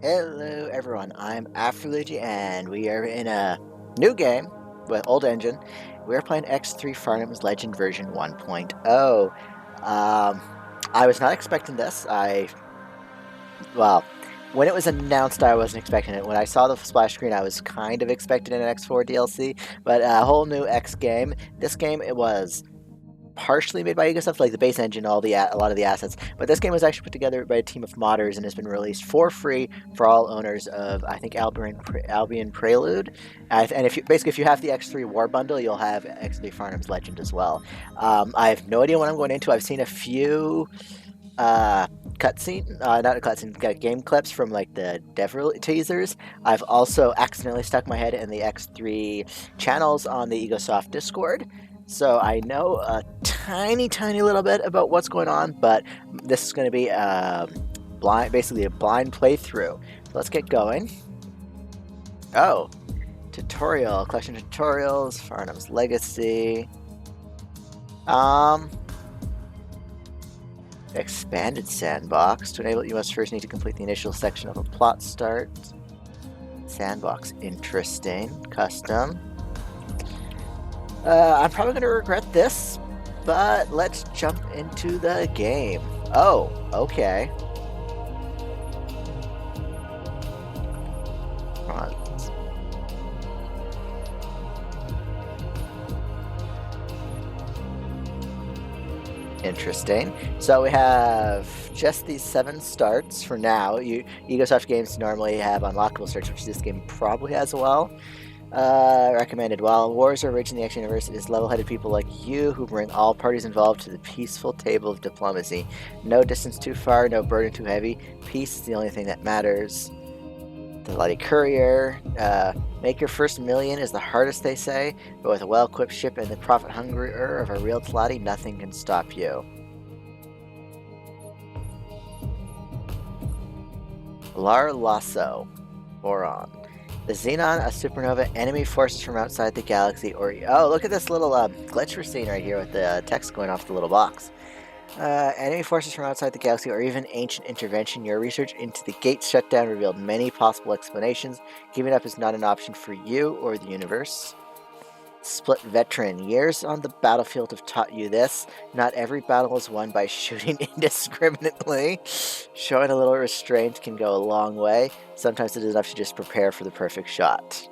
Hello everyone, I'm Afro Luigi and we are in a new game with old engine. We're playing X3 Farnham's Legend version 1.0. I was not expecting this. Well, when it was announced I wasn't expecting it. When I saw the splash screen I was kind of expecting an X4 DLC, but a whole new X game. This game, it was partially made by Ubisoft, like the base engine, a lot of the assets. But this game was actually put together by a team of modders and has been released for free for all owners of, I think, Albion Prelude. And if you have the X3 War Bundle, you'll have X3 Farnham's Legend as well. I have no idea what I'm going into. I've seen a few not a cutscene, game clips from like the dev teasers. I've also accidentally stuck my head in the X3 channels on the Ubisoft Discord. So I know a tiny little bit about what's going on, but this is going to be basically a blind playthrough. So let's get going. Oh, tutorial, collection of tutorials, Farnham's Legacy. Expanded sandbox. To enable it, you must first need to complete the initial section of a plot start. Sandbox, interesting. Custom. I'm probably going to regret this, but let's jump into the game. Oh, okay. Come on. Interesting. So we have just these 7 starts for now. Ubisoft games normally have unlockable starts, which this game probably has as well. Recommended. While wars are raging in the X universe, it is level-headed people like you who bring all parties involved to the peaceful table of diplomacy. No distance too far, no burden too heavy. Peace is the only thing that matters. The Bloody Courier. Make your first million is the hardest, they say, but with a well-equipped ship and the profit hunger of a real Tlati, nothing can stop you. Lar Lasso. Boron. The Xenon, a supernova, enemy forces from outside the galaxy, or... Oh, look at this little glitch we're seeing right here with the text going off the little box. Enemy forces from outside the galaxy, or even ancient intervention. Your research into the gate shutdown revealed many possible explanations. Giving up is not an option for you or the universe. Split veteran. Years on the battlefield have taught you this. Not every battle is won by shooting indiscriminately. Showing a little restraint can go a long way. Sometimes it is enough to just prepare for the perfect shot.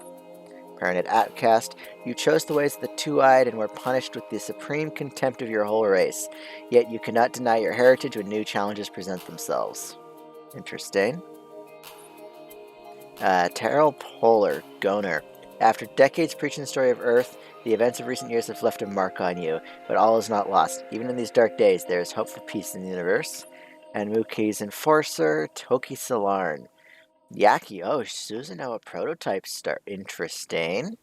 Parented outcast, you chose the ways of the two-eyed and were punished with the supreme contempt of your whole race. Yet you cannot deny your heritage when new challenges present themselves. Interesting. Terrell Polar, Goner. After decades preaching the story of Earth, the events of recent years have left a mark on you, but all is not lost. Even in these dark days, there is hope for peace in the universe. And Muki's Enforcer, Toki Salarn. Yaki, oh, Susanoo, a prototype star. Interesting.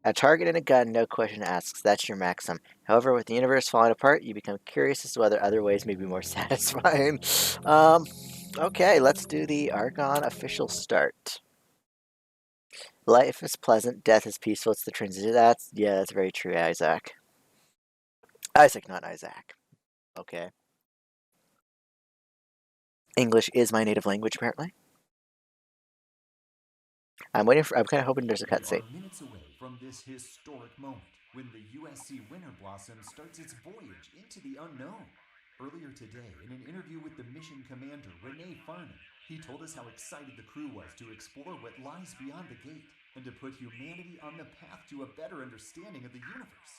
A target and a gun, no question asks. That's your maxim. However, with the universe falling apart, you become curious as to whether other ways may be more satisfying. Okay, let's do the Argon official start. Life is pleasant, death is peaceful. It's the transition. That's very true, Isaac. Isaac, not Isaac. Okay. English is my native language, apparently. I'm kind of hoping there's a cutscene. We are minutes away from this historic moment when the USC Winter Blossom starts its voyage into the unknown. Earlier today, in an interview with the mission commander, Renee Farnham, he told us how excited the crew was to explore what lies beyond the gate and to put humanity on the path to a better understanding of the universe.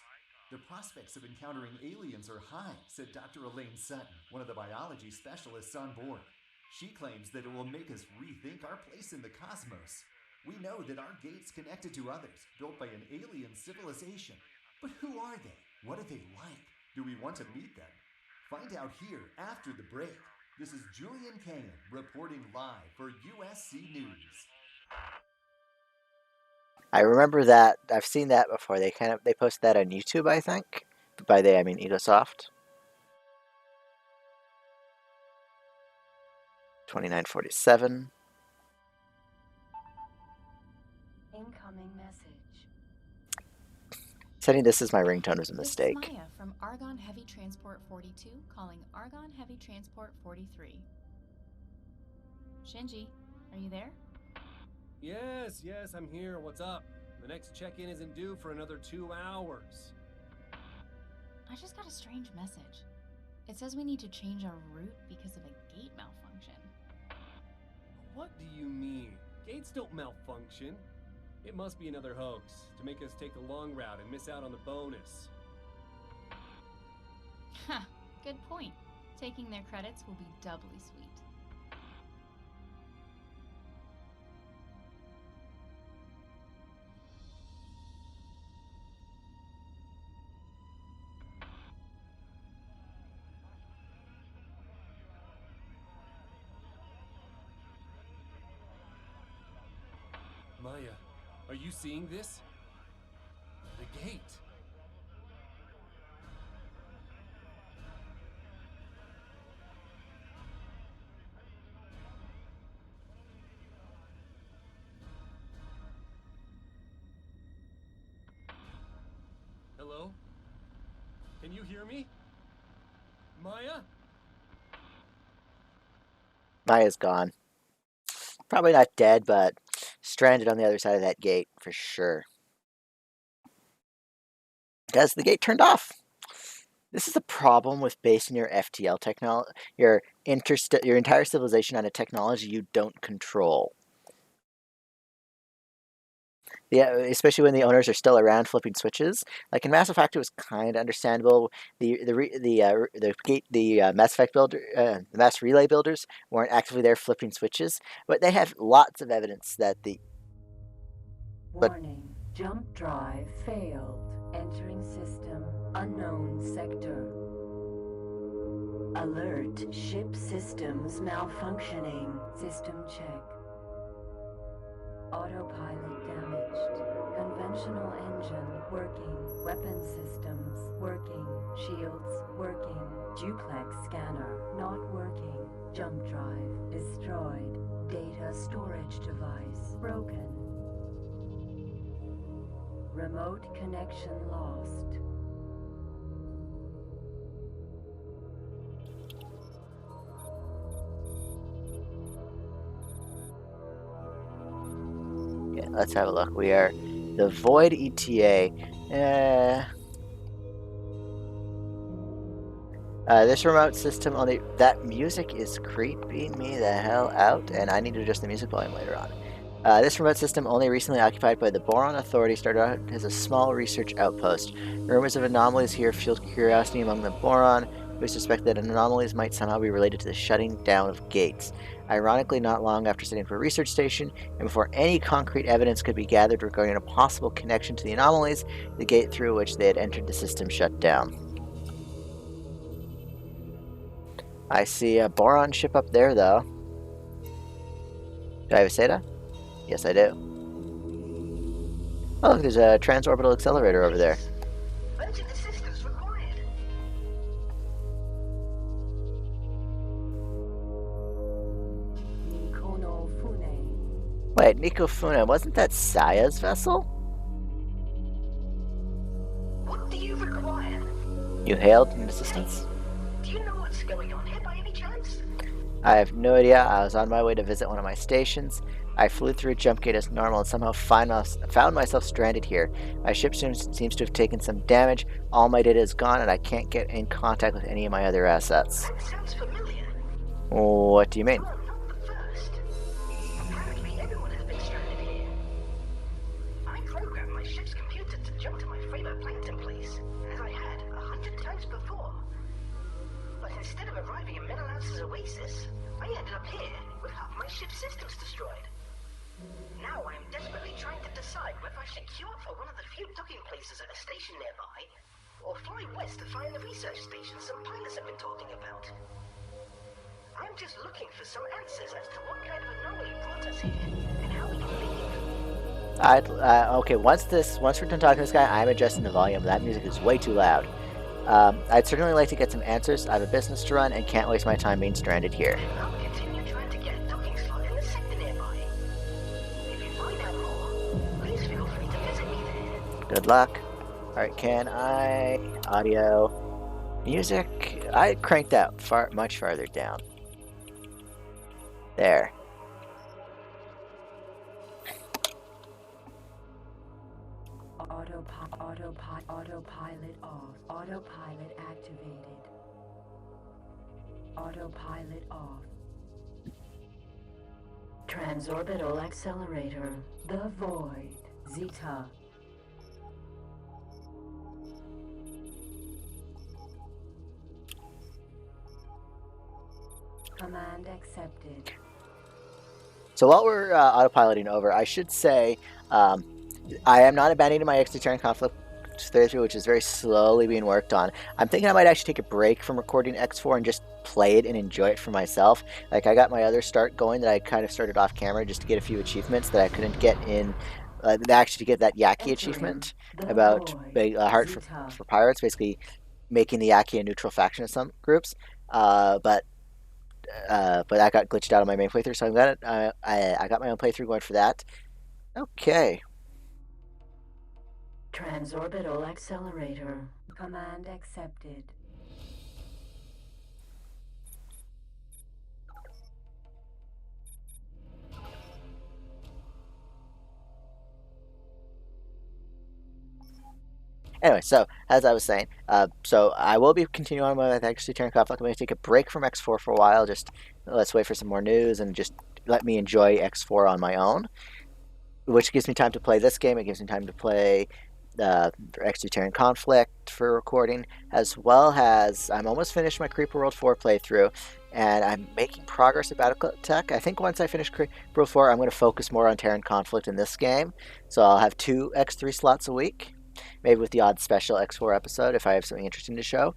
The prospects of encountering aliens are high, said Dr. Elaine Sutton, one of the biology specialists on board. She claims that it will make us rethink our place in the cosmos. We know that our gate's connected to others, built by an alien civilization. But who are they? What are they like? Do we want to meet them? Find out here after the break. This is Julian Kane reporting live for USC News. I remember that. I've seen that before. They posted that on YouTube, I think. By they, I mean Ubisoft. 2947. Incoming message. Setting this as my ringtone was a mistake. This is Maya from Argon Heavy Transport 42 calling Argon Heavy Transport 43. Shinji, Are you there? Yes, I'm here. What's up? The next check-in isn't due for another 2 hours. I just got a strange message. It says we need to change our route because of a gate malfunction. What do you mean? Gates don't malfunction. It must be another hoax to make us take the long route and miss out on the bonus. Ha! Good point. Taking their credits will be doubly sweet. Maya, are you seeing this? The gate. Hello? Can you hear me? Maya? Maya's gone. Probably not dead, but stranded on the other side of that gate for sure. Because the gate turned off. This is the problem with basing your FTL technology, your entire civilization on a technology you don't control. Yeah, especially when the owners are still around flipping switches. Like in Mass Effect, it was kind of understandable. The Mass Effect builder, the Mass Relay builders weren't actively there flipping switches, but they have lots of evidence that Warning, jump drive failed. Entering system, unknown sector. Alert, ship systems malfunctioning. System check. Autopilot damaged. Conventional engine working. Weapon systems working. Shields working. Duplex scanner not working. Jump drive destroyed. Data storage device broken. Remote connection lost. Yeah, let's have a look. We are the Void ETA. This remote system only. That music is creeping me the hell out, and I need to adjust the music volume later on. This remote system, only recently occupied by the Boron Authority, started out as a small research outpost. Rumors of anomalies here fueled curiosity among the Boron, who suspect that anomalies might somehow be related to the shutting down of gates. Ironically, not long after setting up a research station, and before any concrete evidence could be gathered regarding a possible connection to the anomalies, the gate through which they had entered the system shut down. I see a Boron ship up there, though. Do I have a SATA? Yes, I do. Oh, look, there's a transorbital accelerator over there. Urgent assistance required. Nikono Fune. Wait, Nikofuna, wasn't that Saya's vessel? What do you require? You hailed an assistance? Do you know what's going on here by any chance? I have no idea. I was on my way to visit one of my stations. I flew through a jump gate as normal and somehow found myself stranded here. My ship seems to have taken some damage. All my data is gone and I can't get in contact with any of my other assets. That sounds familiar. What do you mean? Oh, not the first. Apparently everyone has been stranded here. I programmed my ship's computer to jump to my favorite plankton place, as I had 100 times before. But instead of arriving in Menalance's oasis, I ended up here with half my ship's systems destroyed. Now I am desperately trying to decide whether I should queue up for one of the few docking places at a station nearby, or fly west to find the research station some pilots have been talking about. I'm just looking for some answers as to what kind of anomaly brought us here, and how we can leave. Okay, once we're done talking to this guy, I'm adjusting the volume. That music is way too loud. I'd certainly like to get some answers. I have a business to run and can't waste my time being stranded here. I'll continue trying to get a docking slot in the sector nearby. If you find out more, please feel free to visit me there. Good luck. Alright, can I... Audio... Music... I cranked that much farther down. There. Autopilot off. Autopilot activated. Autopilot off. Transorbital accelerator. The void. Zeta. Command accepted. So while we're autopiloting over, I should say I am not abandoning my Extraterran Conflict 33, which is very slowly being worked on. I'm thinking I might actually take a break from recording X4 and just play it and enjoy it for myself. Like, I got my other start going that I kind of started off camera just to get a few achievements that I couldn't get in. Actually, to get that Yaki achievement about Heart for Pirates, basically making the Yaki a neutral faction of some groups. But I got glitched out on my main playthrough, so I got my own playthrough going for that. Okay. Transorbital accelerator. Command accepted. Anyway, so as I was saying, so I will be continuing on with Extraterran Conflict. I'm going to take a break from X4 for a while. Just let's wait for some more news and just let me enjoy X4 on my own, which gives me time to play this game. It gives me time to play Extraterran Conflict for recording, as well as I'm almost finished my Creeper World 4 playthrough, and I'm making progress at Battletech. I think once I finish Creeper World 4, I'm going to focus more on Terran Conflict in this game. So I'll have 2 X3 slots a week. Maybe with the odd special X4 episode if I have something interesting to show.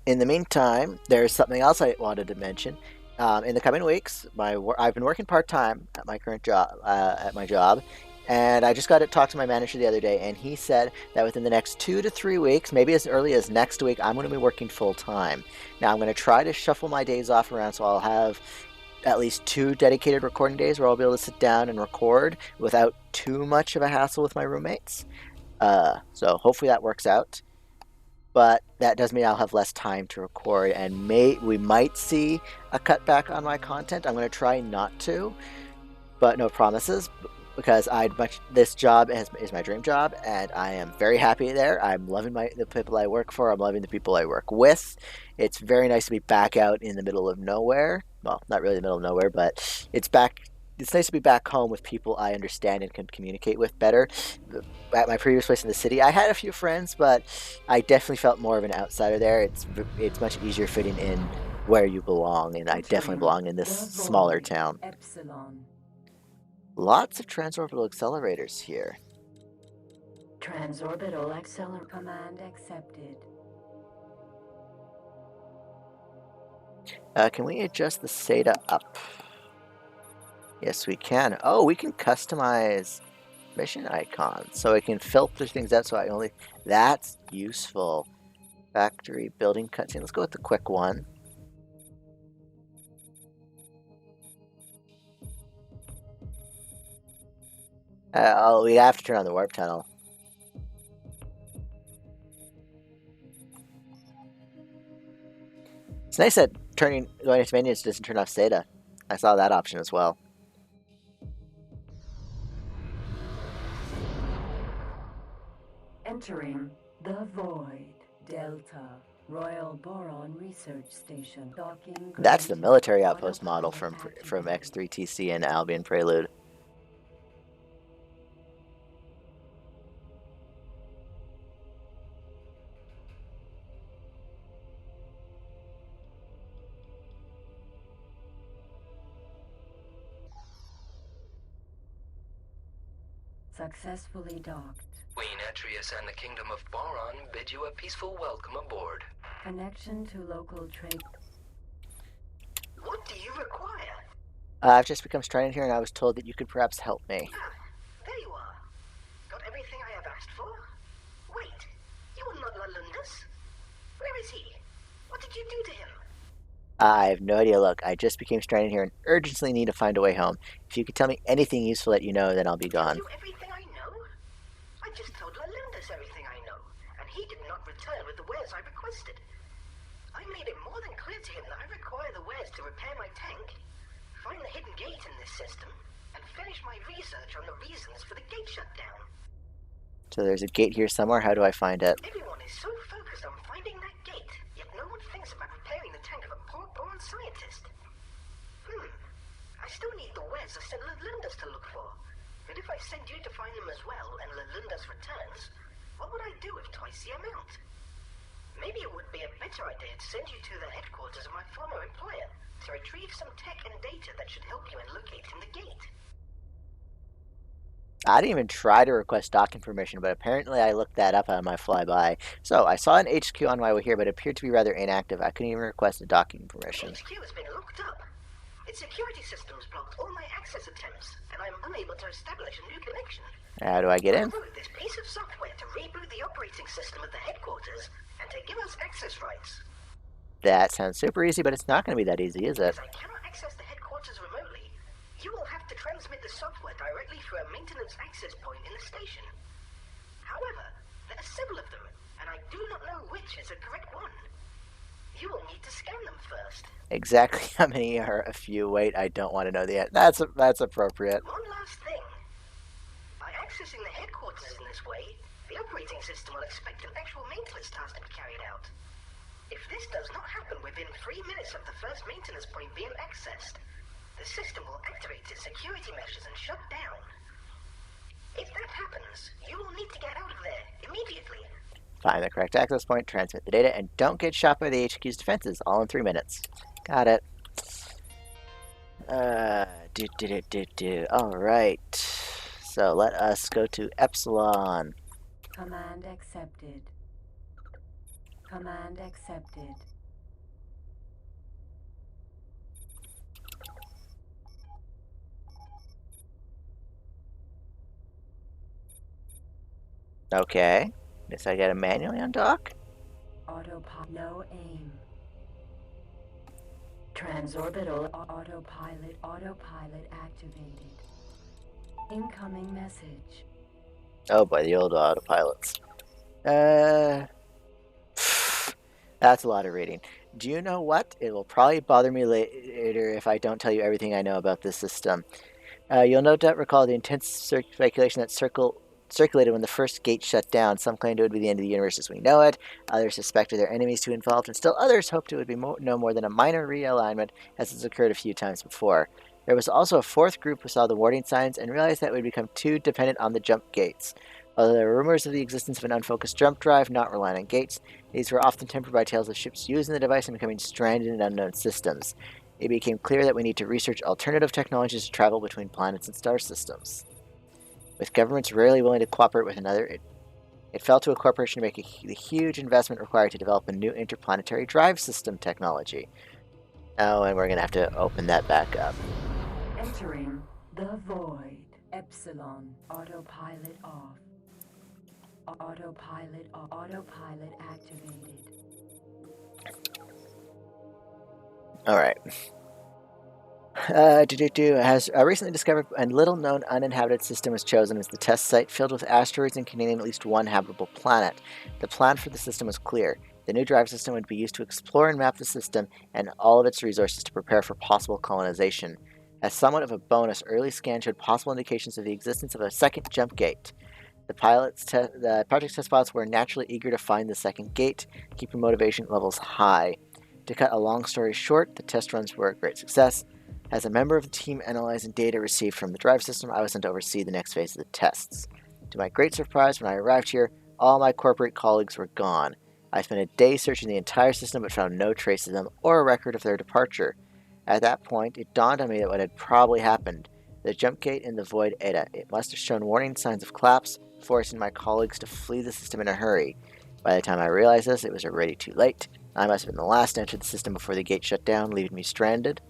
In the meantime, there's something else I wanted to mention. In the coming weeks, I've been working part-time at my current job, and I just got to talk to my manager the other day, and he said that within the next 2 to 3 weeks, maybe as early as next week, I'm going to be working full-time. Now, I'm going to try to shuffle my days off around, so I'll have at least 2 dedicated recording days where I'll be able to sit down and record without too much of a hassle with my roommates. So hopefully that works out. But that does mean I'll have less time to record, and we might see a cutback on my content. I'm going to try not to, but no promises, because this job is my dream job, and I am very happy there. I'm loving the people I work for. I'm loving the people I work with. It's very nice to be back out in the middle of nowhere. Well, not really the middle of nowhere, but it's nice to be back home with people I understand and can communicate with better. At my previous place in the city, I had a few friends, but I definitely felt more of an outsider there. It's much easier fitting in where you belong, and I definitely belong in this smaller town. Epsilon. Lots of transorbital accelerators here. Transorbital accelerator. Command accepted. Can we adjust the SATA up? Yes, we can. Oh, we can customize mission icons, so it can filter things out. So that's useful. Factory building cutscene. Let's go with the quick one. We have to turn on the warp tunnel. It's nice that going into menus doesn't turn off SATA. I saw that option as well. Entering the void. Delta. Royal Boron Research Station. Docking. That's the military outpost model from X3TC and Albion Prelude. Successfully docked. Queen Atreus and the Kingdom of Boron bid you a peaceful welcome aboard. Connection to local trade. What do you require? I've just become stranded here, and I was told that you could perhaps help me. Ah, there you are. Got everything I have asked for? Wait, you are not Lalundas? Where is he? What did you do to him? I have no idea. Look, I just became stranded here and urgently need to find a way home. If you could tell me anything useful that you know, then I'll be gone. You everything I know? I just told Lalundas everything I know, and he did not return with the wares I requested. I made it more than clear to him that I require the wares to repair my tank, find the hidden gate in this system, and finish my research on the reasons for the gate shutdown. So there's a gate here somewhere. How do I find it? Everyone is so focused on finding that gate, yet no one thinks about repairing the tank of a poor Boron scientist. I still need the Wes of St. Lelundas to look for. But if I send you to find them as well, and Lelundas returns, what would I do with twice the amount? Maybe it would be a better idea to send you to the headquarters of my former employer to retrieve some tech and data that should help you in locating the gate. I didn't even try to request docking permission, but apparently I looked that up on my flyby. So I saw an HQ on my way here, but it appeared to be rather inactive. I couldn't even request a docking permission. The HQ has been locked up. Its security systems blocked all my access attempts, and I am unable to establish a new connection. How do I get in? I wrote this piece of software to reboot the operating system of the headquarters and to give us access rights. That sounds super easy, but it's not going to be that easy, is it? As I cannot access the headquarters remotely, you will have to transmit the software directly through a maintenance access point in the station. However, there are several of them, and I do not know which is the correct one. You will need to scan them first. Exactly how many are a few? Wait, I don't want to know the. That's appropriate. One last thing. By accessing the headquarters in this way, the operating system will expect an actual maintenance task to be carried out. If this does not happen within 3 minutes of the first maintenance point being accessed, the system will activate its security measures and shut down. If that happens, you will need to get out of there immediately. Find the correct access point, transmit the data, and don't get shot by the HQ's defenses, all in 3 minutes. Got it. Alright. So let us go to Epsilon. Command accepted. Command accepted. Okay. Guess I gotta manually undock. Autopilot. No aim. Transorbital autopilot activated. Incoming message. Oh boy, the old autopilots. That's a lot of reading. Do you know what? It will probably bother me later if I don't tell you everything I know about this system. You'll no doubt recall the intense speculation that circulated when the first gate shut down. Some claimed it would be the end of the universe as we know it. Others suspected their enemies to be involved, and still others hoped it would be no more than a minor realignment, as has occurred a few times before. There was also a fourth group who saw the warning signs and realized that we would become too dependent on the jump gates. Although there were rumors of the existence of an unfocused jump drive not relying on gates, these were often tempered by tales of ships using the device and becoming stranded in unknown systems. It became clear that we need to research alternative technologies to travel between planets and star systems. With governments rarely willing to cooperate with another, it fell to a corporation to make the huge investment required to develop a new interplanetary drive system technology. Oh, and we're going to have to open that back up. Entering the void. Epsilon. Autopilot off. Autopilot activated. Alright. Has a recently discovered and little-known uninhabited system was chosen as the test site, filled with asteroids and containing at least one habitable planet. The plan for the system was clear. The new drive system would be used to explore and map the system and all of its resources to prepare for possible colonization. As somewhat of a bonus, early scans showed possible indications of the existence of a second jump gate. The project's test pilots were naturally eager to find the second gate, keeping motivation levels high. To cut a long story short, the test runs were a great success. As a member of the team analyzing data received from the drive system, I was sent to oversee the next phase of the tests. To my great surprise, when I arrived here, all my corporate colleagues were gone. I spent a day searching the entire system but found no trace of them or a record of their departure. At that point, it dawned on me that what had probably happened. The jump gate in the void ETA. It must have shown warning signs of collapse, forcing my colleagues to flee the system in a hurry. By the time I realized this, it was already too late. I must have been the last to enter the system before the gate shut down, leaving me stranded.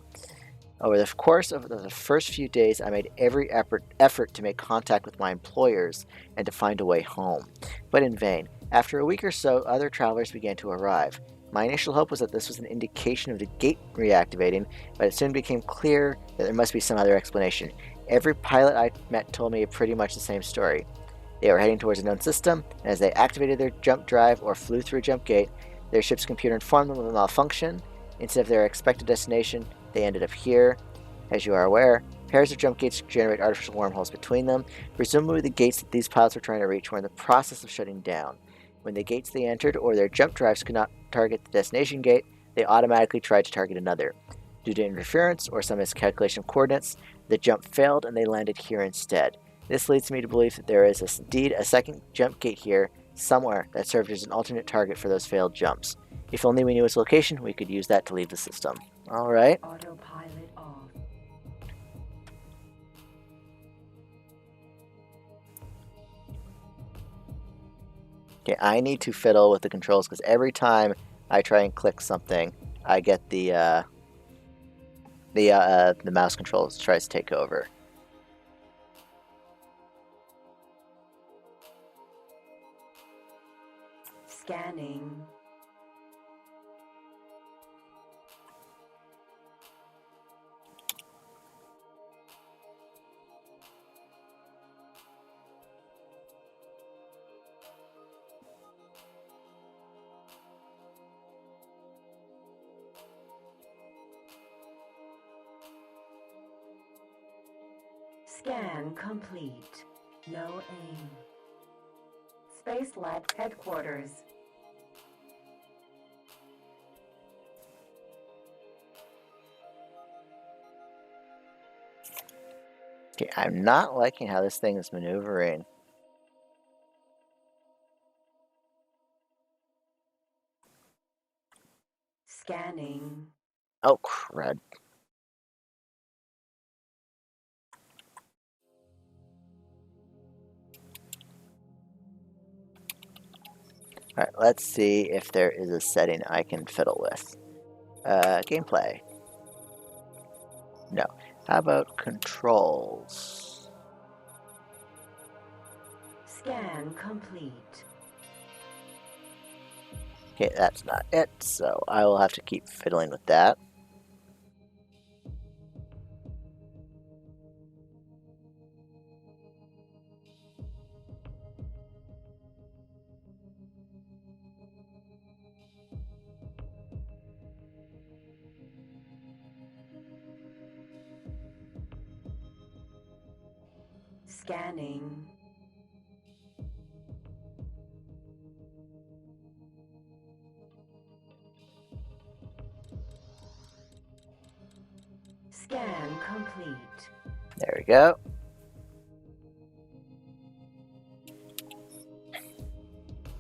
Over the course of the first few days, I made every effort to make contact with my employers and to find a way home, but in vain. After a week or so, other travelers began to arrive. My initial hope was that this was an indication of the gate reactivating, but it soon became clear that there must be some other explanation. Every pilot I met told me pretty much the same story. They were heading towards a known system, and as they activated their jump drive or flew through a jump gate, their ship's computer informed them of a malfunction. Instead of their expected destination, they ended up here. As you are aware, Pairs of jump gates generate artificial wormholes between them. Presumably the gates that these pilots were trying to reach were in the process of shutting down. When the gates they entered or their jump drives could not target the destination gate, they automatically tried to target another. Due to interference or some miscalculation of coordinates, the jump failed and they landed here instead. This leads me to believe that there is indeed a second jump gate here somewhere that served as an alternate target for those failed jumps. If only we knew its location, we could use that to leave the system. Alright. Autopilot off. Okay, I need to fiddle with the controls because every time I try and click something, I get the mouse controls tries to take over. Scanning. Scan complete. No aim. Space Lab Headquarters. Okay, I'm not liking how this thing is maneuvering. Scanning. Oh, crud. Alright, let's see if there is a setting I can fiddle with. Gameplay. No. How about controls? Scan complete. Okay, that's not it, so I will have to keep fiddling with that. Scanning. Scan complete. There we go.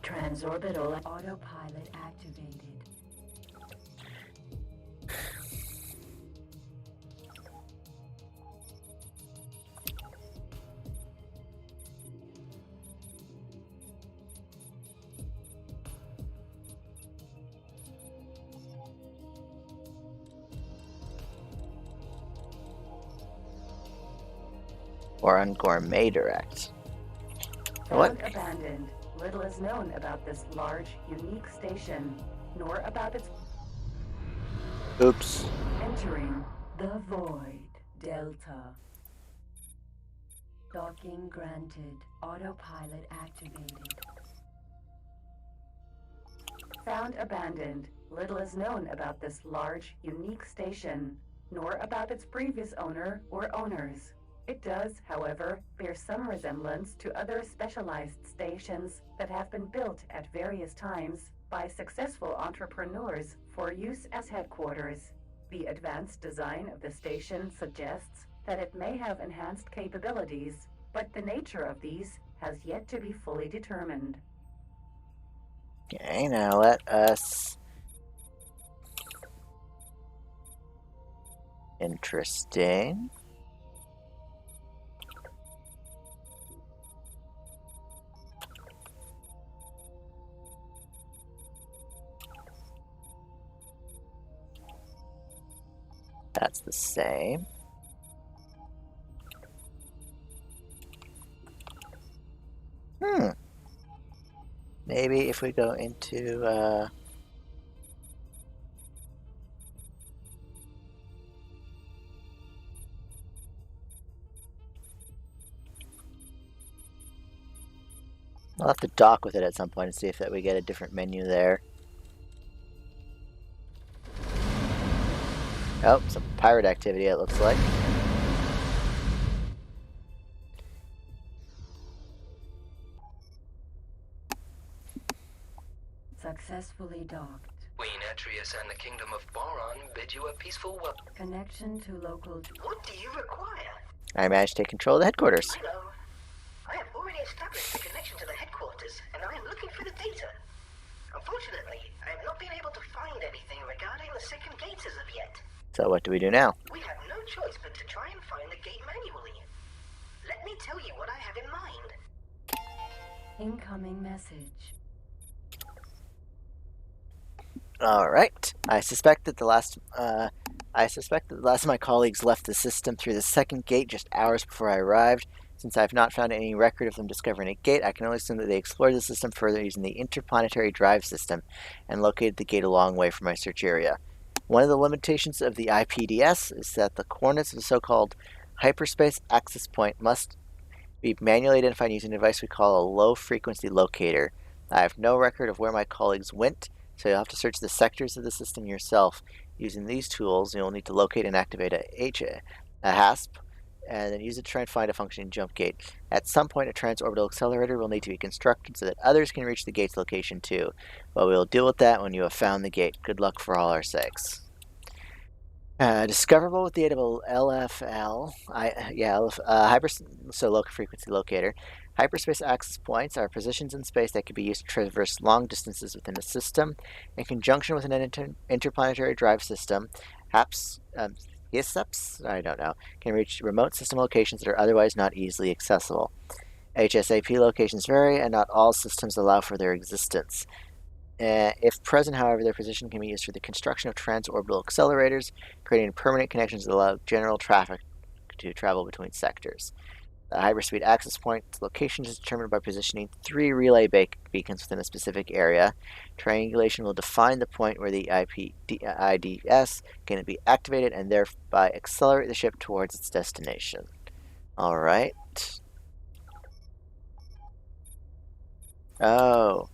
Transorbital autopilot activated. Or on Gourmet Direct. What? Found abandoned. Little is known about this large, unique station, nor about its Oops. entering the void. Delta. Docking granted. Autopilot activated. Found abandoned. Little is known about this large, unique station, nor about its previous owner or owners. It does, however, bear some resemblance to other specialized stations that have been built at various times by successful entrepreneurs for use as headquarters. The advanced design of the station suggests that it may have enhanced capabilities, but the nature of these has yet to be fully determined. Okay, now let us... Interesting. That's the same. Maybe if we go into, I'll have to dock with it at some point and see if that we get a different menu there. Oh, some pirate activity it looks like. Successfully docked. Queen Atreus and the Kingdom of Boron bid you a peaceful welcome. Connection to local... What do you require? I managed to take control of the headquarters. I know. I have already established a connection to the headquarters, and I am looking for the data. Unfortunately, I have not been able to find anything regarding the second gate as of yet. So what do we do now? We have no choice but to try and find the gate manually. Let me tell you what I have in mind. Incoming message. All right. I suspect that the last of my colleagues left the system through the second gate just hours before I arrived. Since I have not found any record of them discovering a gate, I can only assume that they explored the system further using the interplanetary drive system and located the gate a long way from my search area. One of the limitations of the IPDS is that the coordinates of the so-called hyperspace access point must be manually identified using a device we call a low-frequency locator. I have no record of where my colleagues went, so you'll have to search the sectors of the system yourself. Using these tools, you'll need to locate and activate a HASP, and then use it to try and find a functioning jump gate. At some point, a transorbital accelerator will need to be constructed so that others can reach the gate's location too. But we'll deal with that when you have found the gate. Good luck for all our sakes. Discoverable with the aid of a low frequency locator. Hyperspace access points are positions in space that can be used to traverse long distances within a system. In conjunction with an interplanetary drive system, HAPS, I don't know, can reach remote system locations that are otherwise not easily accessible. HSAP locations vary, and not all systems allow for their existence. If present, however, their position can be used for the construction of transorbital accelerators, creating permanent connections that allow general traffic to travel between sectors. The hyperspeed access point's location is determined by positioning 3 relay beacons within a specific area. Triangulation will define the point where the IDS can be activated and thereby accelerate the ship towards its destination. Alright. Oh,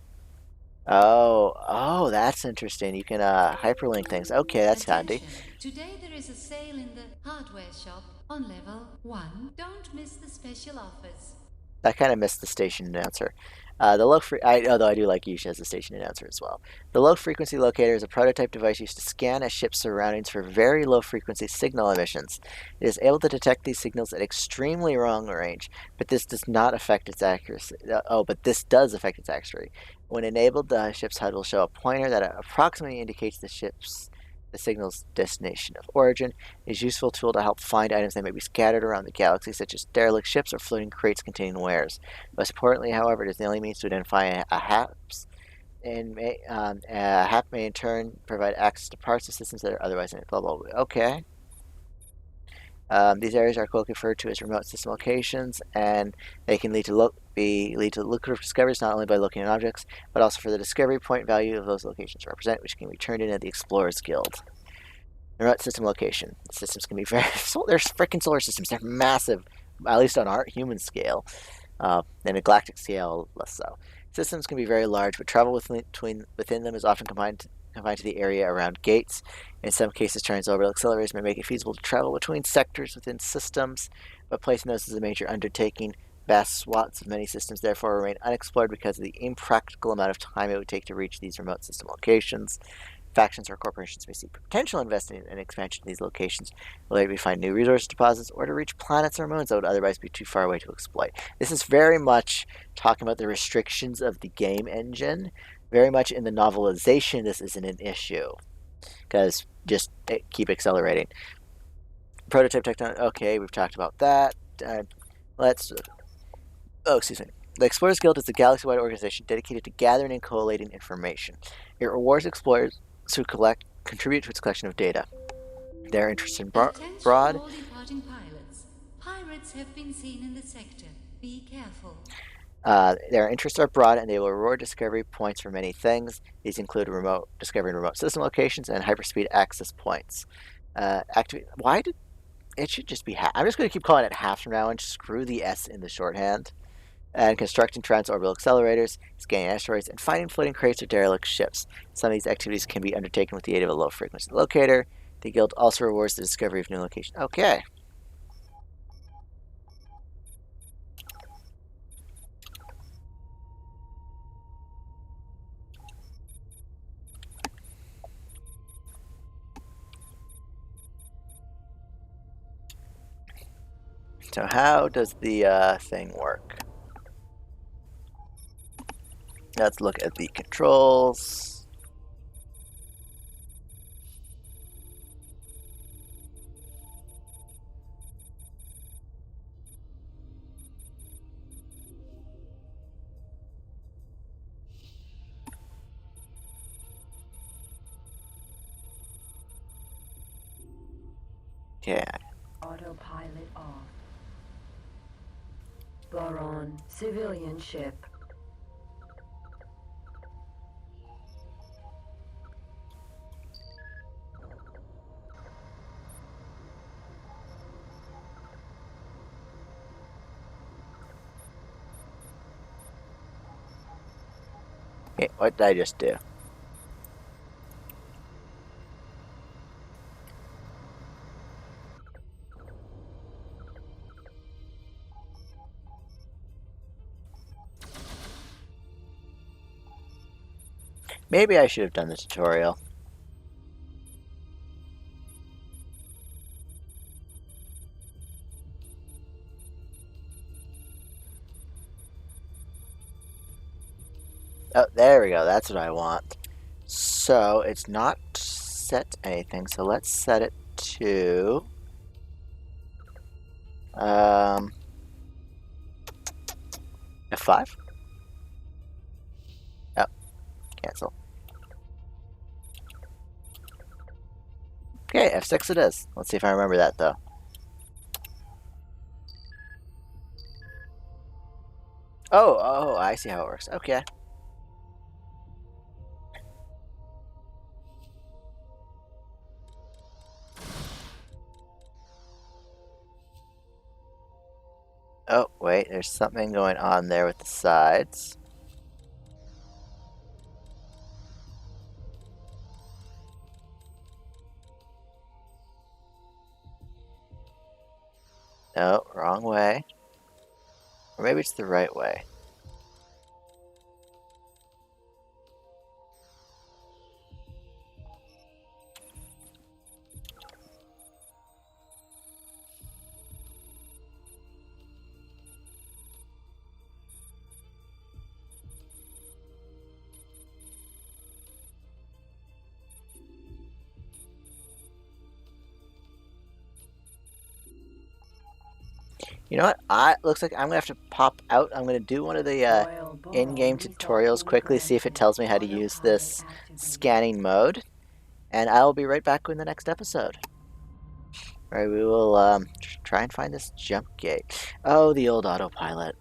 that's interesting. You can hyperlink things. Okay, that's handy. Today there is a sale in the hardware shop on level 1. Don't miss the special offers. I kind of missed the station announcer. Although I do like Yusha as a station announcer as well. The low-frequency locator is a prototype device used to scan a ship's surroundings for very low-frequency signal emissions. It is able to detect these signals at extremely long range, but this does not affect its accuracy. But this does affect its accuracy. When enabled, the ship's HUD will show a pointer that approximately indicates the signal's destination of origin. It is a useful tool to help find items that may be scattered around the galaxy, such as derelict ships or floating crates containing wares. Most importantly, however, it is the only means to identify a HAPS, and a HAP may in turn provide access to parts of systems that are otherwise unavailable. Okay. These areas are colloquially referred to as remote system locations, and they can lead to lucrative discoveries not only by looking at objects, but also for the discovery point value of those locations represent, which can be turned into the Explorers Guild. Remote system location. Systems can be very... They're freaking solar systems. They're massive, at least on our human scale. And a galactic scale, less so. Systems can be very large, but travel within them is often confined to the area around gates. In some cases, transorbital accelerators may make it feasible to travel between sectors within systems, but placing those is a major undertaking. Vast swaths of many systems therefore remain unexplored because of the impractical amount of time it would take to reach these remote system locations. Factions or corporations may see potential investing in expansion of these locations, whether it be to find new resource deposits or to reach planets or moons that would otherwise be too far away to exploit. This is very much talking about the restrictions of the game engine. Very much in the novelization, this isn't an issue, because just keep accelerating. Prototype technology. Okay, we've talked about that. Excuse me. The Explorers Guild is a galaxy-wide organization dedicated to gathering and collating information. It rewards explorers who contribute to its collection of data. Their interests in broad. All departing pilots. Pirates have been seen in the sector. Be careful. Their interests are broad, and they will reward discovery points for many things. These include discovering remote system locations and hyperspeed access points. Why did it should just be half? I'm just going to keep calling it half from now on. Screw the S in the shorthand. And constructing transorbital accelerators, scanning asteroids, and finding floating crates or derelict ships. Some of these activities can be undertaken with the aid of a low-frequency locator. The guild also rewards the discovery of new locations. Okay. So how does the thing work? Let's look at the controls. Okay. Autopilot off. Boron, civilian ship. Okay, what did I just do? Maybe I should have done the tutorial. Oh, there we go. That's what I want. So it's not set anything. So let's set it to F5. Oh, cancel. Okay, F6 it is. Let's see if I remember that though. Oh, I see how it works. Okay. Oh, wait, there's something going on there with the sides. No, wrong way. Or maybe it's the right way. You know what? Looks like I'm gonna have to pop out. I'm gonna do one of the in-game tutorials quickly, see if it tells me how to use this scanning mode, and I'll be right back in the next episode. Alright, we will try and find this jump gate. Oh, the old autopilot.